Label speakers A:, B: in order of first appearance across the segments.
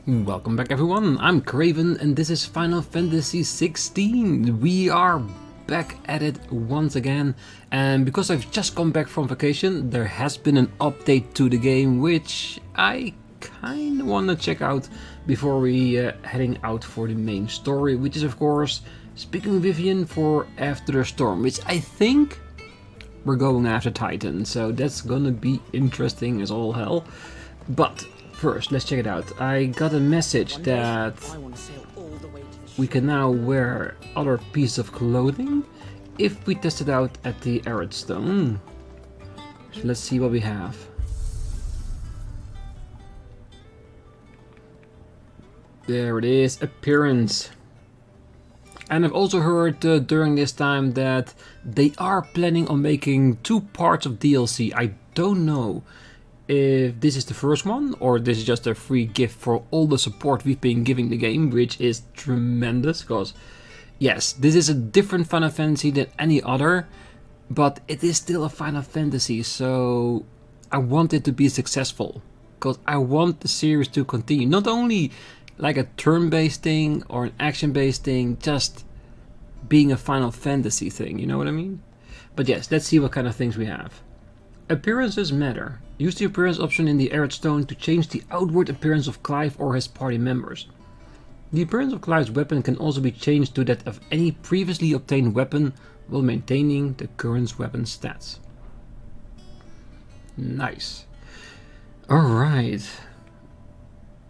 A: Welcome back everyone, I'm Craven and this is Final Fantasy XVI. We are back at it once again, and because I've just come back from vacation, there has been an update to the game which I kinda wanna check out before we heading out for the main story, which is of course speaking Vivian for After the Storm, which I think we're going after Titan, so that's gonna be interesting as all hell. But first, let's check it out. I got a message that we can now wear other pieces of clothing if we test it out at the Arid Stone. So let's see what we have. There it is, appearance. And I've also heard during this time that they are planning on making 2 parts of DLC. I don't know if this is the first one or this is just a free gift for all the support we've been giving the game, which is tremendous, because yes, this is a different Final Fantasy than any other, but it is still a Final Fantasy, so I want it to be successful, because I want the series to continue, not only like a turn-based thing or an action-based thing, just being a Final Fantasy thing, you know what I mean? But yes, let's see what kind of things we have. Appearances matter. Use the appearance option in the Arid Stone to change the outward appearance of Clive or his party members. The appearance of Clive's weapon can also be changed to that of any previously obtained weapon while maintaining the current weapon stats. Nice. Alright.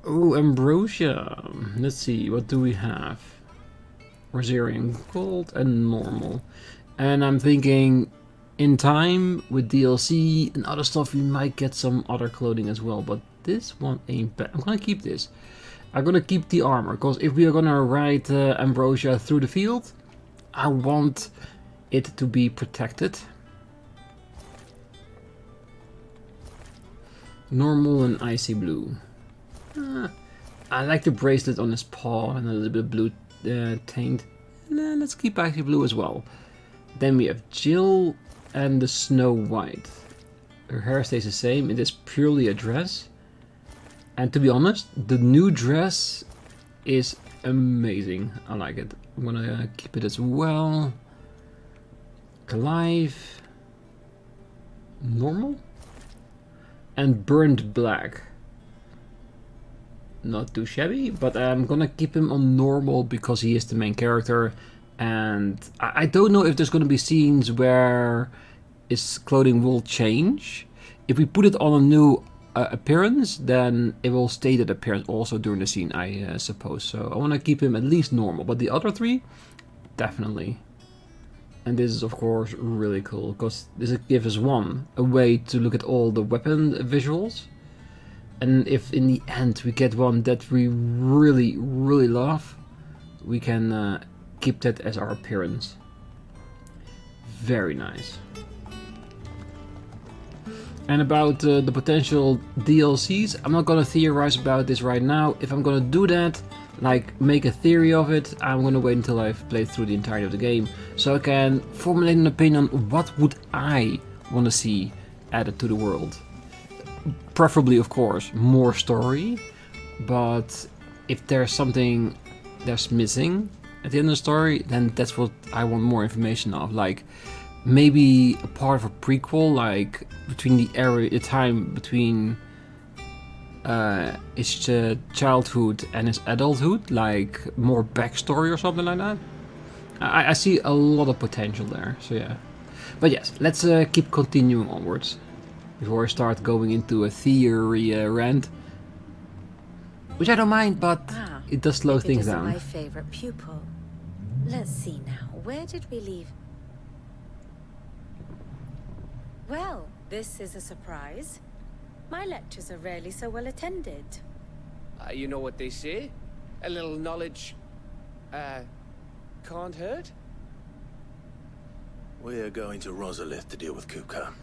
A: Oh, Ambrosia. Let's see, what do we have? Rosarian Gold and normal. And I'm thinking, in time, with DLC and other stuff, we might get some other clothing as well, but this one ain't bad. I'm gonna keep this. I'm gonna keep the armor, because if we are gonna ride Ambrosia through the field, I want it to be protected. Normal and icy blue. I like the bracelet on his paw and a little bit of blue taint. Let's keep icy blue as well. Then we have Jill and the Snow White. Her hair stays the same, it is purely a dress. And to be honest, the new dress is amazing. I like it. I'm gonna keep it as well. Clive. Normal. And Burnt Black. Not too shabby, but I'm gonna keep him on normal because he is the main character. And I don't know if there's going to be scenes where his clothing will change. If we put it on a new appearance, then it will stay that appearance also during the scene, I suppose. So I want to keep him at least normal, but the other 3, definitely. And this is of course really cool, because this gives us a way to look at all the weapon visuals. And if in the end we get one that we really love, we can keep that as our appearance. Very nice. And about the potential DLCs, I'm not gonna theorize about this right now. If I'm gonna do that, like make a theory of it, I'm gonna wait until I've played through the entirety of the game, so I can formulate an opinion on what would I want to see added to the world. Preferably, of course, more story, but if there's something that's missing at the end of the story, then that's what I want more information of. Like maybe a part of a prequel, like between the time between his childhood and his adulthood, like more backstory or something like that. I see a lot of potential there. So yeah, but yes, let's keep continuing onwards before I start going into a theory rant, which I don't mind, but it does slow things down.
B: My favorite pupil. Let's see now, where did we leave? Well, this is a surprise. My lectures are rarely so well attended.
C: You know what they say? A little knowledge, can't hurt?
D: We're going to Rosalith to deal with Kupka.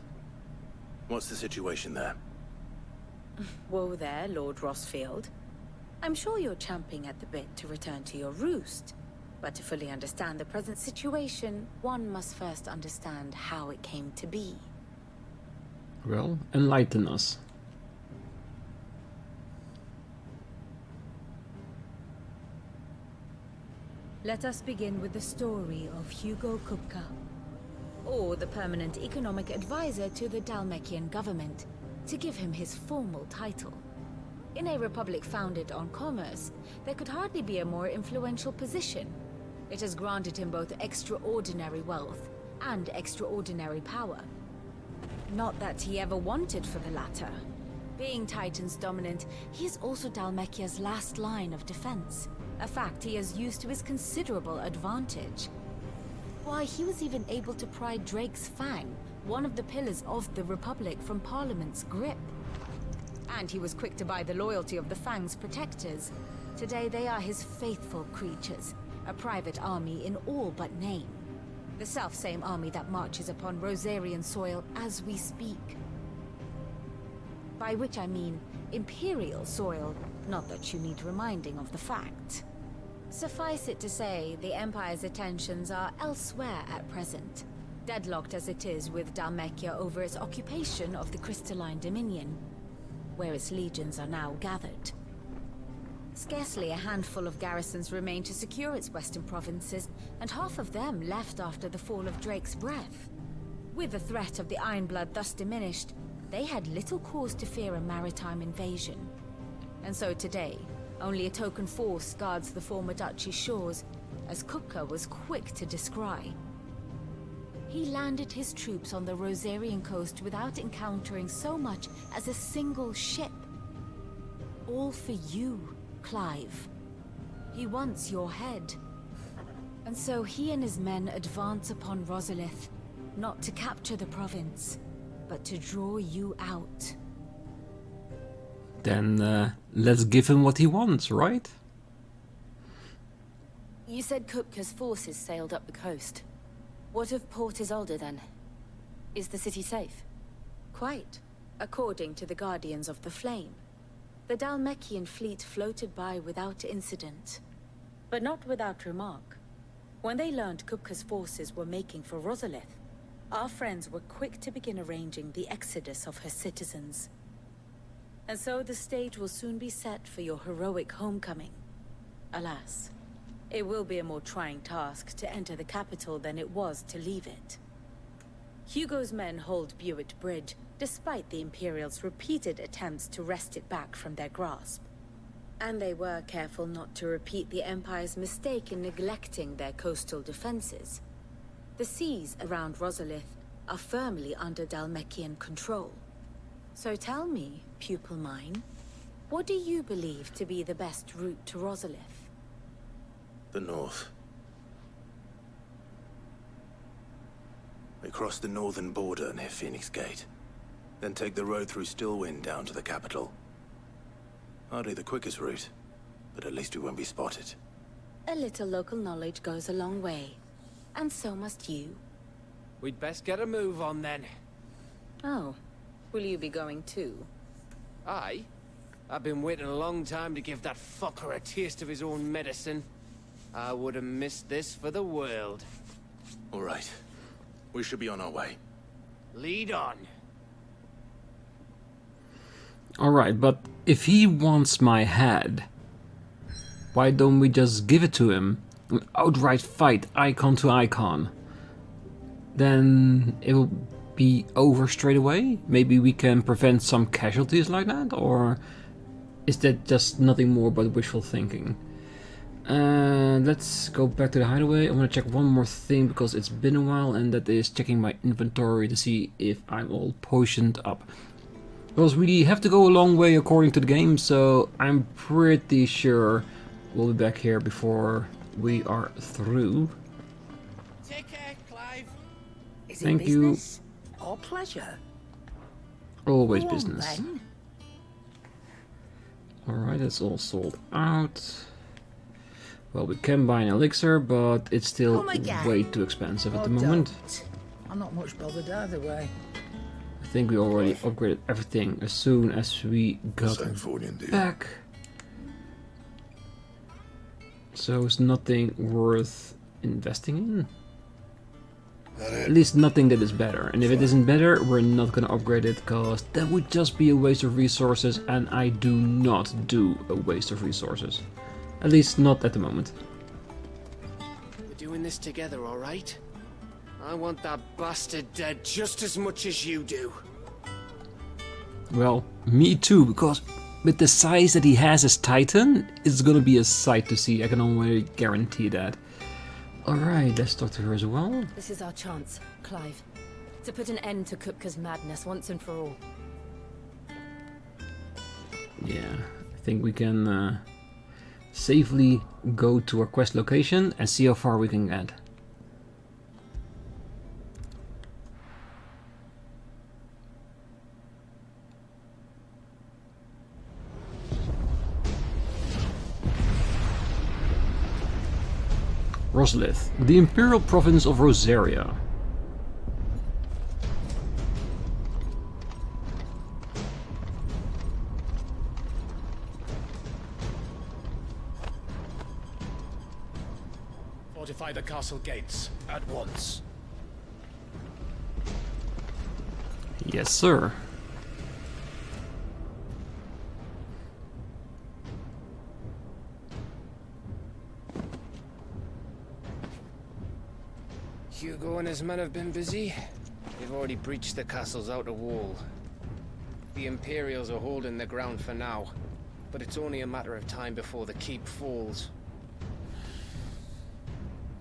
D: What's the situation there?
B: Whoa there, Lord Rossfield. I'm sure you're champing at the bit to return to your roost. But to fully understand the present situation, one must first understand how it came to be.
A: Well, enlighten us.
B: Let us begin with the story of Hugo Kupka, or the permanent economic advisor to the Dhalmekian government, to give him his formal title. In a republic founded on commerce, there could hardly be a more influential position. It has granted him both extraordinary wealth and extraordinary power. Not that he ever wanted for the latter. Being Titan's dominant, he is also Dhalmekia's last line of defense, a fact he has used to his considerable advantage. Why, he was even able to pry Drake's Fang, one of the pillars of the Republic, from Parliament's grip. And he was quick to buy the loyalty of the Fang's protectors. Today they are his faithful creatures, a private army in all but name. The self-same army that marches upon Rosarian soil as we speak. By which I mean Imperial soil, not that you need reminding of the fact. Suffice it to say, the Empire's attentions are elsewhere at present, deadlocked as it is with Dhalmekia over its occupation of the Crystalline Dominion, where its legions are now gathered. Scarcely a handful of garrisons remain to secure its western provinces, and half of them left after the fall of Drake's Breath. With the threat of the Ironblood thus diminished, they had little cause to fear a maritime invasion. And so today, only a token force guards the former duchy's shores, as Kupka was quick to descry. He landed his troops on the Rosarian coast without encountering so much as a single ship. All for you, Clive. He wants your head. And so he and his men advance upon Rosalith, not to capture the province, but to draw you out.
A: Then let's give him what he wants, right?
E: You said Kupka's forces sailed up the coast. What of Port Isolde then? Is the city safe?
B: Quite, according to the Guardians of the Flame. The Dhalmekian fleet floated by without incident. But not without remark. When they learned Kupka's forces were making for Rosalith, our friends were quick to begin arranging the exodus of her citizens. And so the stage will soon be set for your heroic homecoming. Alas, it will be a more trying task to enter the capital than it was to leave it. Hugo's men hold Buet Bridge, despite the Imperials' repeated attempts to wrest it back from their grasp. And they were careful not to repeat the Empire's mistake in neglecting their coastal defenses. The seas around Rosalith are firmly under Dhalmekian control. So tell me, pupil mine, what do you believe to be the best route to Rosalith?
D: The north. We cross the northern border near Phoenix Gate, then take the road through Stillwind down to the capital. Hardly the quickest route, but at least we won't be spotted.
B: A little local knowledge goes a long way, and so must you.
C: We'd best get a move on then.
B: Oh, will you be going too?
C: Aye. I've been waiting a long time to give that fucker a taste of his own medicine. I would have missed this for the world.
D: All right. We should be on our way.
C: Lead on.
A: Alright, but if he wants my head, why don't we just give it to him? An outright fight, Eikon to Eikon. Then it will be over straight away? Maybe we can prevent some casualties like that? Or is that just nothing more but wishful thinking? Let's go back to the hideaway. I want to check one more thing because it's been a while, and that is checking my inventory to see if I'm all potioned up. Because we have to go a long way according to the game, so I'm pretty sure we'll be back here before we are through.
C: Take care, Clive.
F: Is
A: Thank
F: it
A: you.
F: business or pleasure?
A: Always
F: Go on,
A: business.
F: then.
A: Alright, that's all sold out. Well, we can buy an elixir, but it's still
F: Come again.
A: way too expensive at
F: Or
A: the moment.
F: don't. I'm not much bothered either way.
A: I think we already upgraded everything as soon as we got
G: Same for you, indeed.
A: back. So it's nothing worth investing in. At least nothing that is better. And if it isn't better, we're not gonna upgrade it, because that would just be a waste of resources, and I do not do a waste of resources. At least not at the moment.
C: doing this together, all right? I want that bastard dead just as much as you do.
A: Well, me too, because with the size that he has as Titan, it's gonna be a sight to see. I can already guarantee that. Alright, let's talk to her as well.
E: This is our chance, Clive. To put an end to Kupka's madness once and for all.
A: Yeah, I think we can safely go to our quest location and see how far we can get. Rosalith, the Imperial Province of Rosaria.
G: Fortify the castle gates at once.
A: Yes, sir.
C: Hugo and his men have been busy. They've already breached the castle's outer wall. The Imperials are holding the ground for now, but it's only a matter of time before the keep falls.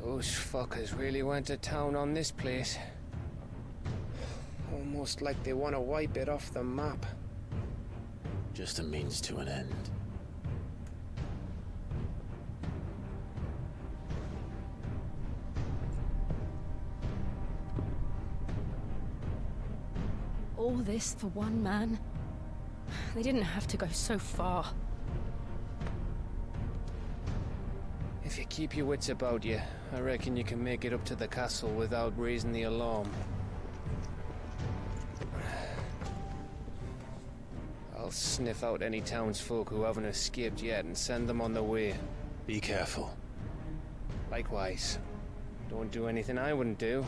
C: Those fuckers really went to town on this place. Almost like they want to wipe it off the map.
D: Just a means to an end.
E: All this for one man? They didn't have to go so far.
C: If you keep your wits about you, I reckon you can make it up to the castle without raising the alarm. I'll sniff out any townsfolk who haven't escaped yet and send them on their way.
D: Be careful.
C: Likewise. Don't do anything I wouldn't do.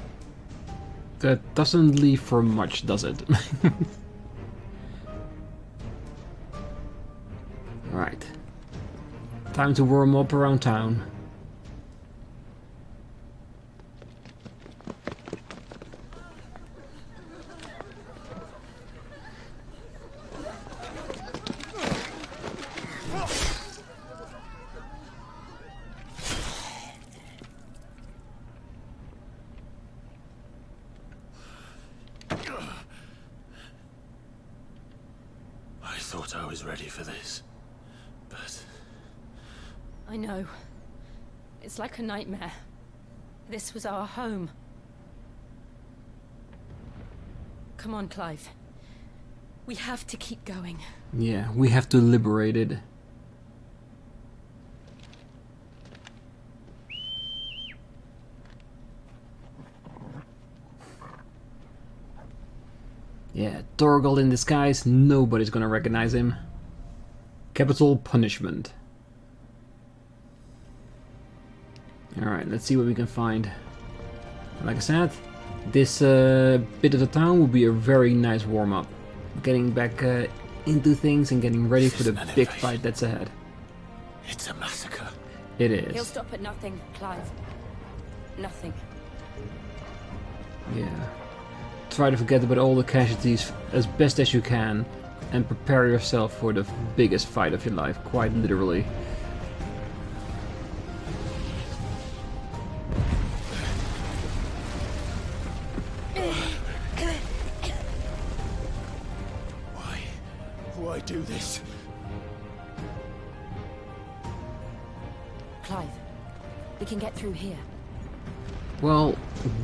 A: That doesn't leave for much, does it? Right. Time to warm up around town.
D: I thought I was ready for this, but
E: I know. It's like a nightmare. This was our home. Come on, Clive. We have to keep going.
A: Yeah, we have to liberate it. Yeah, Torgal in disguise, nobody's gonna recognize him. Capital punishment. Alright, let's see what we can find. Like I said, this bit of the town will be a very nice warm-up. Getting back into things and getting ready for the big fight that's ahead.
D: it's a massacre.
A: It
E: He'll
A: is.
E: stop at nothing, Clive. Nothing.
A: Yeah. Try to forget about all the casualties as best as you can and prepare yourself for the biggest fight of your life, quite literally.
G: Why do this?
E: Clive, we can get through here.
A: Well,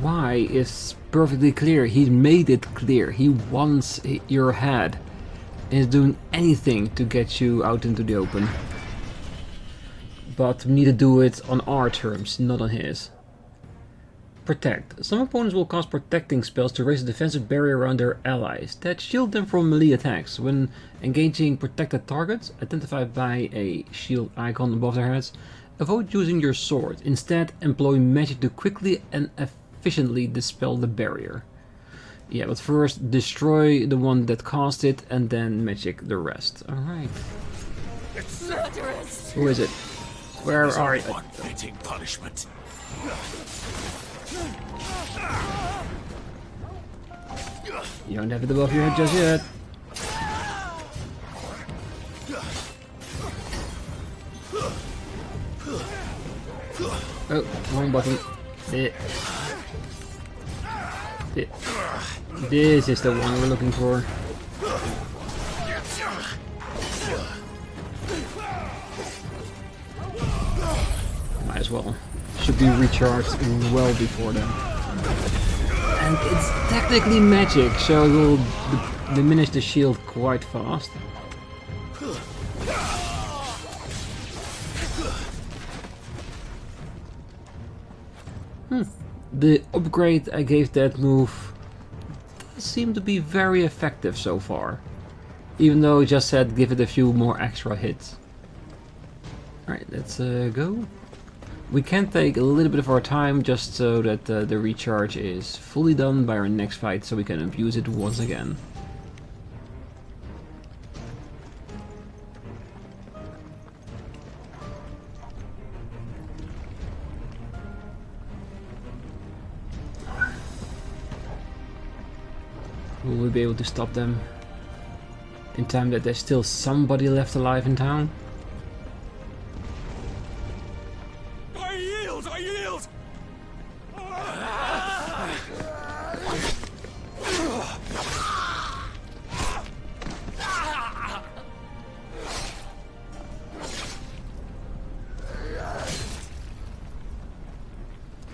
A: why is perfectly clear. He made it clear. He wants your head. And is doing anything to get you out into the open. But we need to do it on our terms, not on his. Protect. Some opponents will cast protecting spells to raise a defensive barrier around their allies that shield them from melee attacks. When engaging protected targets, identified by a shield icon above their heads, avoid using your sword. Instead, employ magic to quickly and efficiently dispel the barrier. Yeah, but first destroy the one that cast it and then magic the rest. Alright.
E: Murderers!
A: Who is it? Where are you?
G: Fitting punishment.
A: You don't have it above your head just yet. Oh, wrong button. This is the one we're looking for. Might as well. Should be recharged well before then. And it's technically magic, so it will diminish the shield quite fast. The upgrade I gave that move does seem to be very effective so far. Even though it just said give it a few more extra hits. Alright, let's go. We can take a little bit of our time just so that the recharge is fully done by our next fight, so we can abuse it once again. Will we be able to stop them in time that there's still somebody left alive in town?
G: I yield! I yield!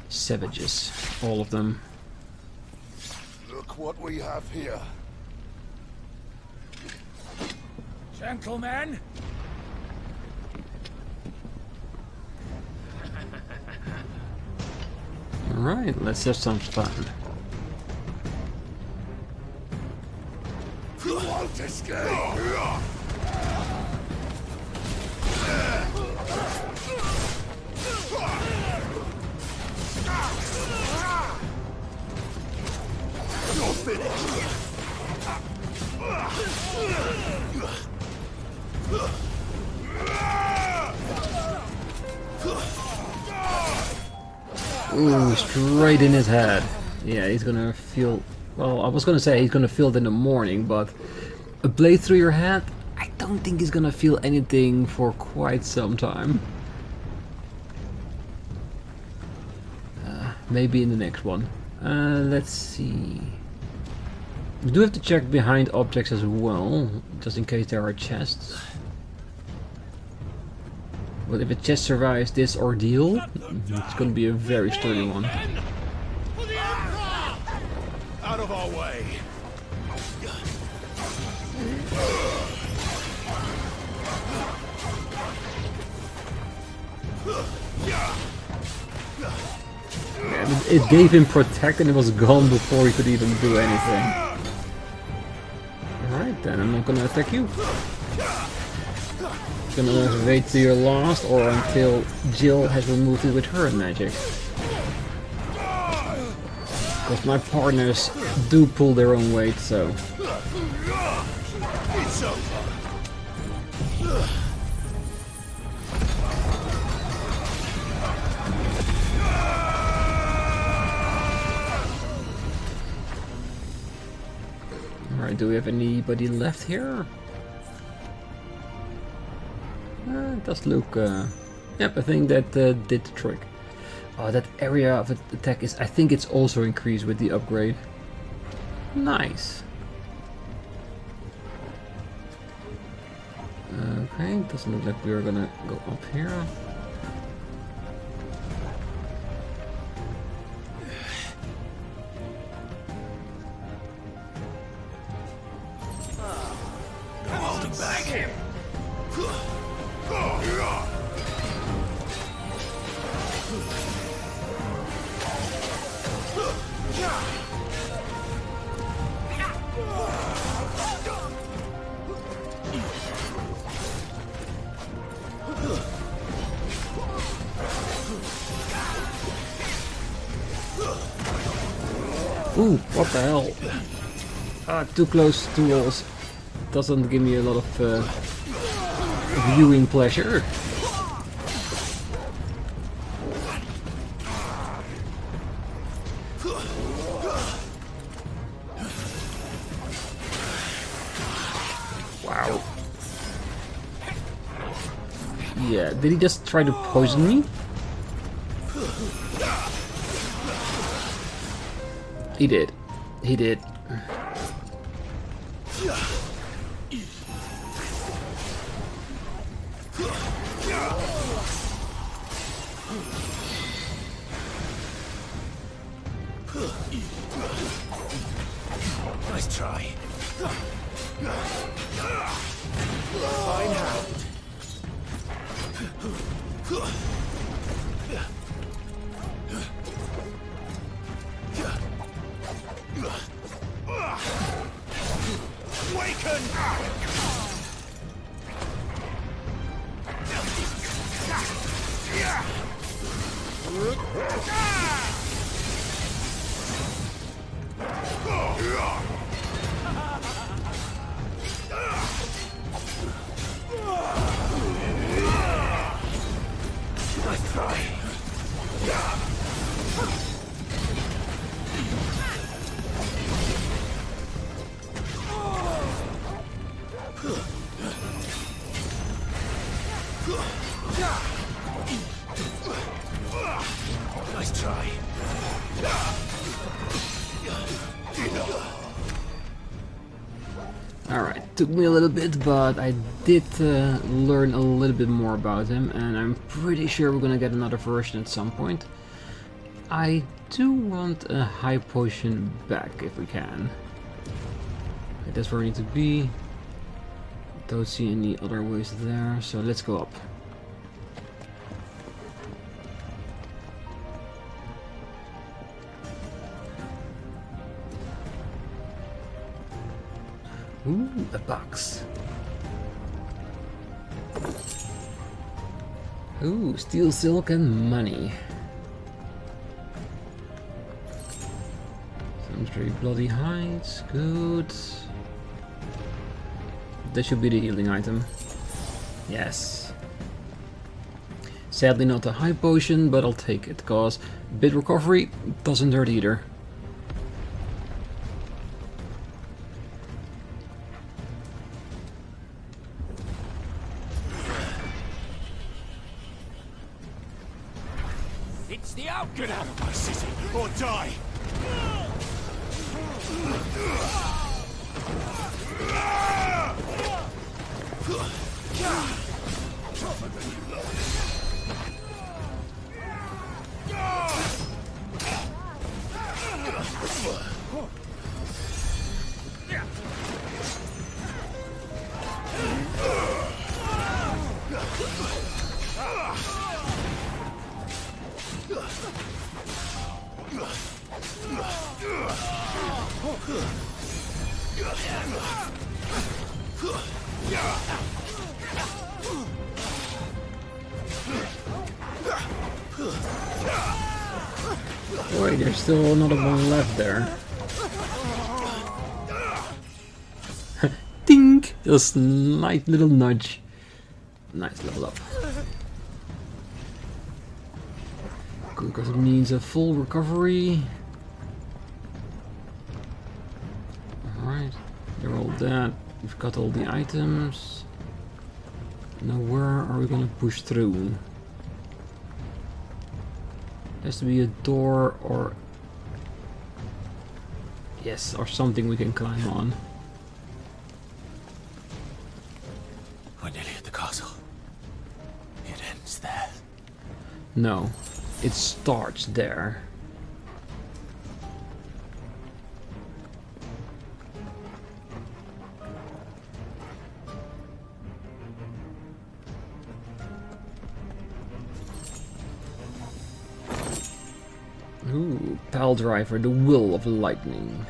A: Savages, all of them.
G: Look what we have here. Gentlemen!
A: Alright, let's have some fun.
G: You won't escape! You're finished!
A: Ooh, straight in his head. Yeah, he's gonna feel... Well, I was gonna say he's gonna feel it in the morning, but a blade through your head? I don't think he's gonna feel anything for quite some time. Maybe in the next one. Let's see... We do have to check behind objects as well, just in case there are chests. But if a chest survives this ordeal, it's going to be a very sturdy one.
G: For the Emperor! Out of our way!
A: Yeah, it gave him protect and it was gone before he could even do anything. Alright then, I'm not gonna attack you. Gonna wait till you're lost or until Jill has removed it with her magic. Because my partners do pull their own weight, so...
G: It's over!
A: Alright, do we have anybody left here? It does look... Yep, I think that did the trick. Oh, that area of attack is... I think it's also increased with the upgrade. Nice. Okay, doesn't look like we're gonna go up here.
G: Holding back!
A: Ooh, what the hell? Too close to walls. Doesn't give me a lot of viewing pleasure. Yeah, did he just try to poison me? He did. He did.
D: Nice try. Fine hand.
G: Awaken!
D: Nice try. Nice try.
A: Alright, took me a little bit, but I did learn a little bit more about him, and I'm pretty sure we're gonna get another version at some point. I do want a high potion back if we can. Okay, that's where I need to be. Don't see any other ways there, so let's go up. Ooh, a box. Ooh, steel, silk, and money. Some very bloody hides, good. This should be the healing item. Yes. Sadly not a high potion, but I'll take it, cause bit recovery doesn't hurt either.
G: It's the out! Get out of my city, or die!
A: Wait, there's still another one left there. Dink! Just nice little nudge. Nice level up. Good, because it means a full recovery. Alright, they're all dead. We've got all the items. Now where are we gonna push through? Has to be a door or... yes, or something we can climb on.
D: We're nearly at the castle. It ends there.
A: No, it starts there. Ooh, Pal Driver, the will of lightning.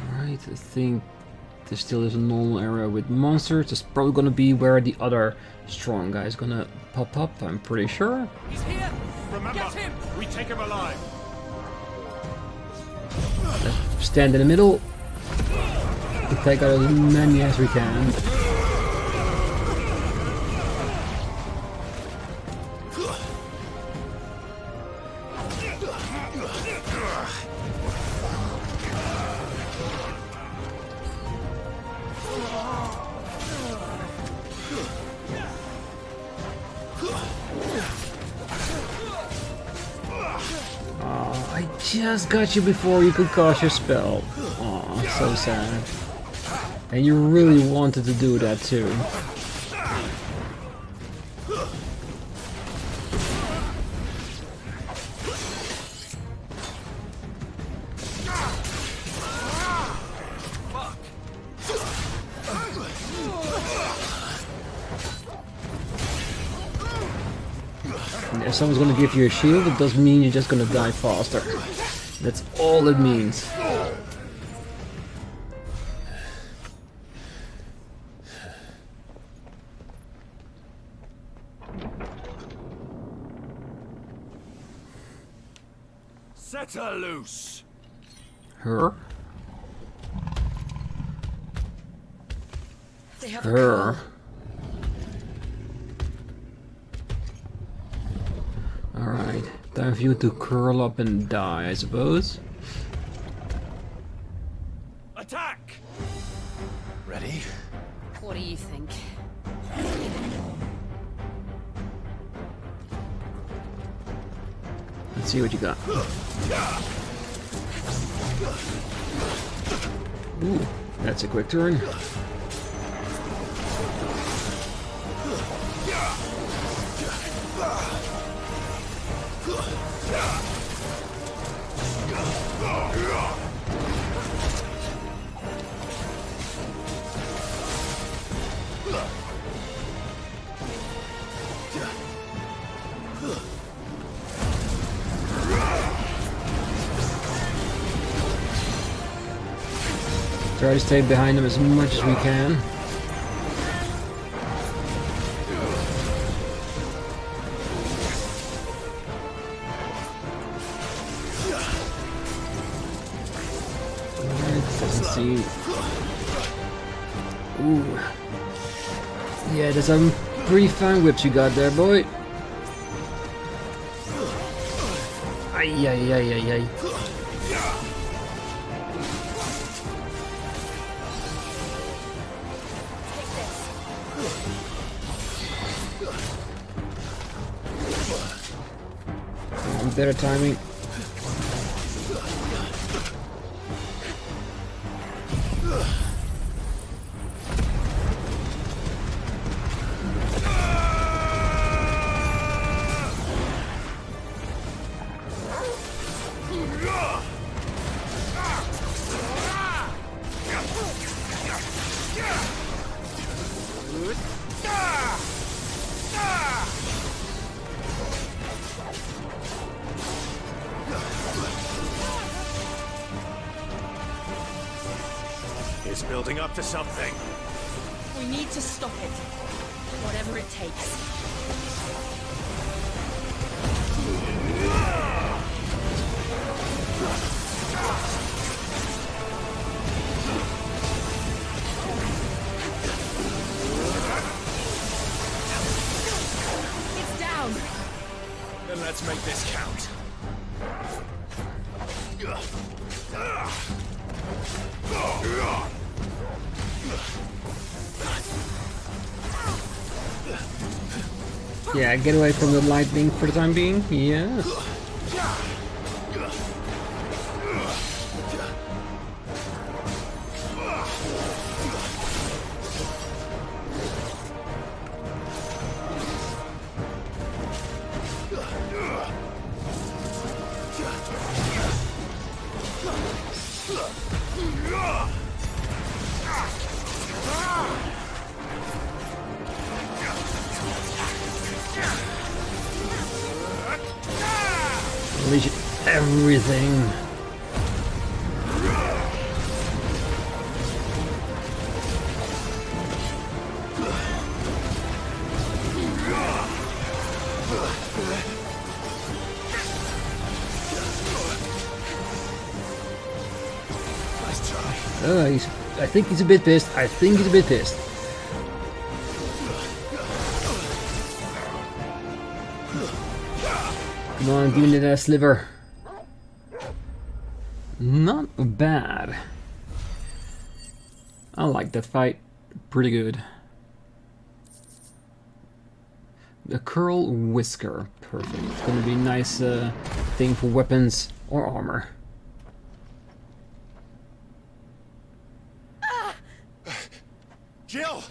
A: Alright, I think there still is a normal area with monsters. It's probably gonna be where the other strong guy is gonna pop up, I'm pretty sure.
G: He's here! Remember, get him! We take him alive!
A: Let's stand in the middle. To take out as many as we can. just got you before you could cast your spell. Aw, so sad. And you really wanted to do that too. If someone's gonna give you a shield, it doesn't mean you're just gonna die faster. That's all it means.
G: Set her loose.
A: Her?
E: They have
A: Her? Alright, time for you to curl up and die, I suppose.
G: Attack!
D: Ready?
E: What do you think?
A: Let's see what you got. Ooh, that's a quick turn. Try to stay behind them as much as we can. Let's see. Ooh. Yeah, there's some pretty fine whips you got there, boy. Ay, ay, ay, ay, ay. Better timing.
G: It's building up to something.
E: We need to stop it. Whatever it takes. It's down.
G: Then let's make this count.
A: Yeah, get away from the lightning for the time being. Yes. Unleash everything.
G: Nice try.
A: I think he's a bit pissed. I think he's a bit pissed. Come on, give me that sliver. Not bad. I like that fight. Pretty good. The Curl Whisker. Perfect. It's gonna be a nice thing for weapons or armor.
G: Jill!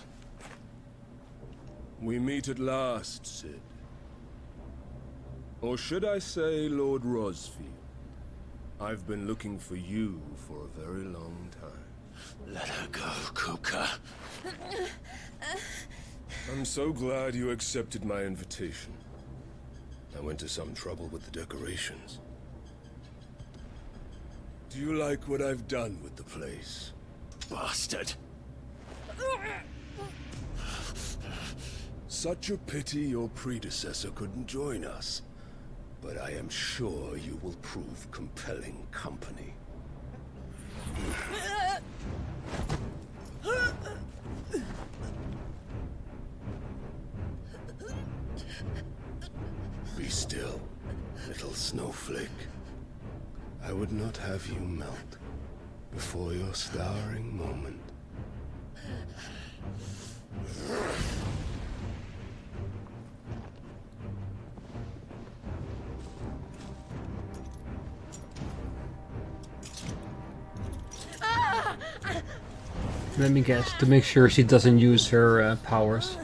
H: We meet at last, Sid. Or should I say, Lord Rosfield? I've been looking for you for a very long time.
D: Let her go, Kupka.
H: I'm so glad you accepted my invitation. I went to some trouble with the decorations. Do you like what I've done with the place?
D: Bastard.
H: Such a pity your predecessor couldn't join us. But I am sure you will prove compelling company. Be still, little snowflake. I would not have you melt before your starring moment.
A: Let me guess, to make sure she doesn't use her powers.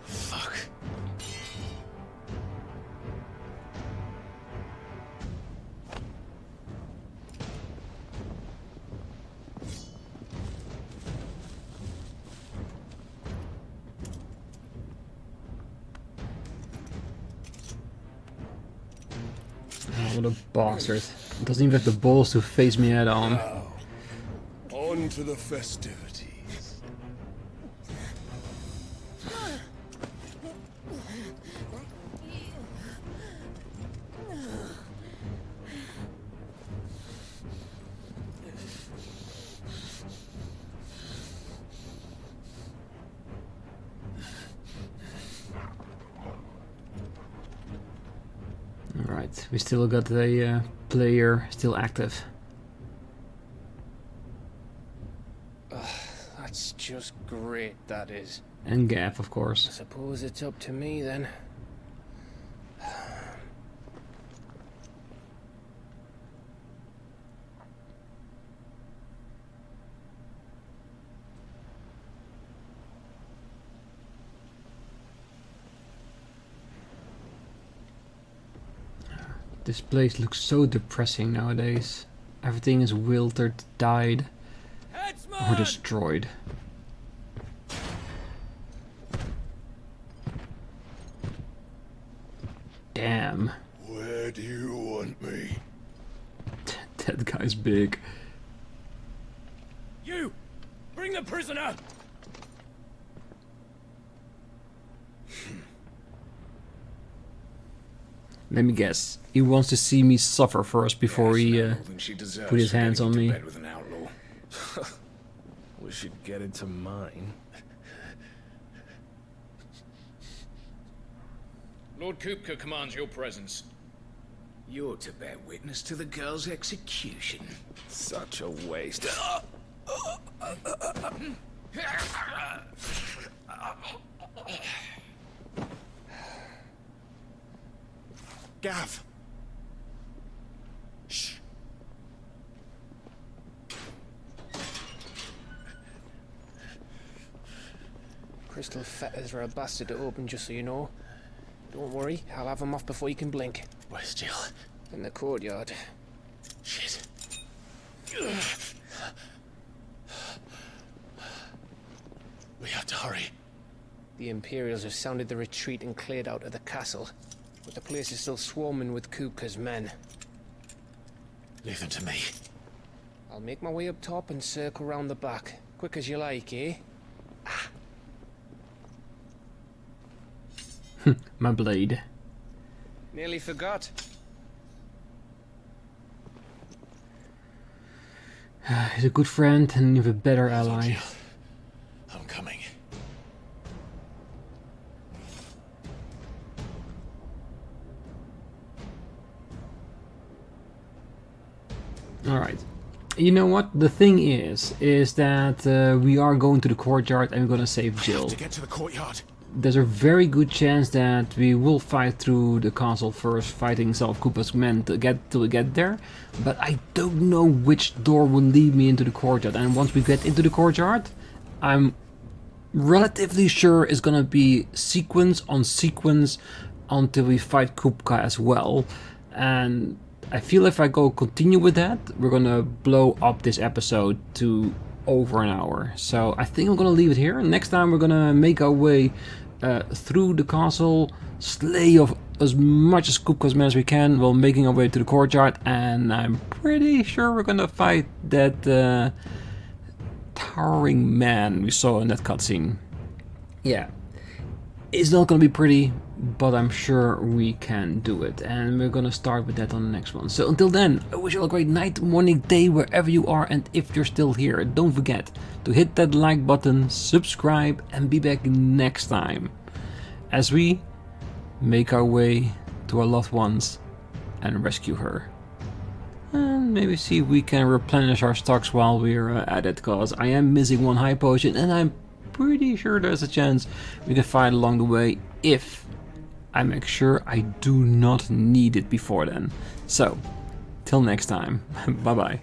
D: Fuck.
A: What a bastard. Doesn't even have the balls to face me head on.
H: Now, on to the festivities.
A: Alright, we still got a player still active.
C: That's just great, that is.
A: And Gav, of
C: I
A: course.
C: suppose it's up to me then.
A: This place looks so depressing nowadays. Everything is wilted, died, or destroyed. Damn.
H: Where do you want me?
A: That guy's big.
G: You! Bring the prisoner!
A: Let me guess. He wants to see me suffer first before he put his hands on me.
D: With an outlaw. Wish you'd get into mine.
I: Lord Kupka commands your presence.
J: You're to bear witness to the girl's execution.
D: Such a waste. Gav! Shh.
C: Crystal fetters are a bastard to open, just so you know. Don't worry, I'll have them off before you can blink.
D: Where's Jill?
C: In the courtyard.
D: Shit. We have to hurry.
C: The Imperials have sounded the retreat and cleared out of the castle. But the place is still swarming with Kupka's men.
D: Leave them to me.
C: I'll make my way up top and circle round the back. Quick as you like, eh?
A: My blade.
C: Nearly forgot.
A: He's a good friend and even a better ally.
D: I'm coming.
A: Alright. You know what? The thing is that we are going to the courtyard and we're gonna save Jill.
G: To get to the courtyard.
A: There's a very good chance that we will fight through the castle first, fighting some of Kupka's men till we get there. But I don't know which door will lead me into the courtyard. And once we get into the courtyard, I'm relatively sure it's gonna be sequence on sequence until we fight Kupka as well. And I feel if I continue with that, we're gonna blow up this episode to over an hour. So I think I'm gonna leave it here. Next time we're gonna make our way through the castle, slay of as much as Kupka's men as we can while making our way to the courtyard, and I'm pretty sure we're gonna fight that towering man we saw in that cutscene. Yeah, it's not gonna be pretty, but I'm sure we can do it, and we're gonna start with that on the next one. So until then, I wish you all a great night, morning, day, wherever you are, and if you're still here, don't forget to hit that like button, subscribe, and be back next time as we make our way to our loved ones and rescue her. And maybe see if we can replenish our stocks while we're at it, cause I am missing one high potion, and I'm pretty sure there's a chance we can find along the way if I make sure I do not need it before then. So, till next time, bye bye.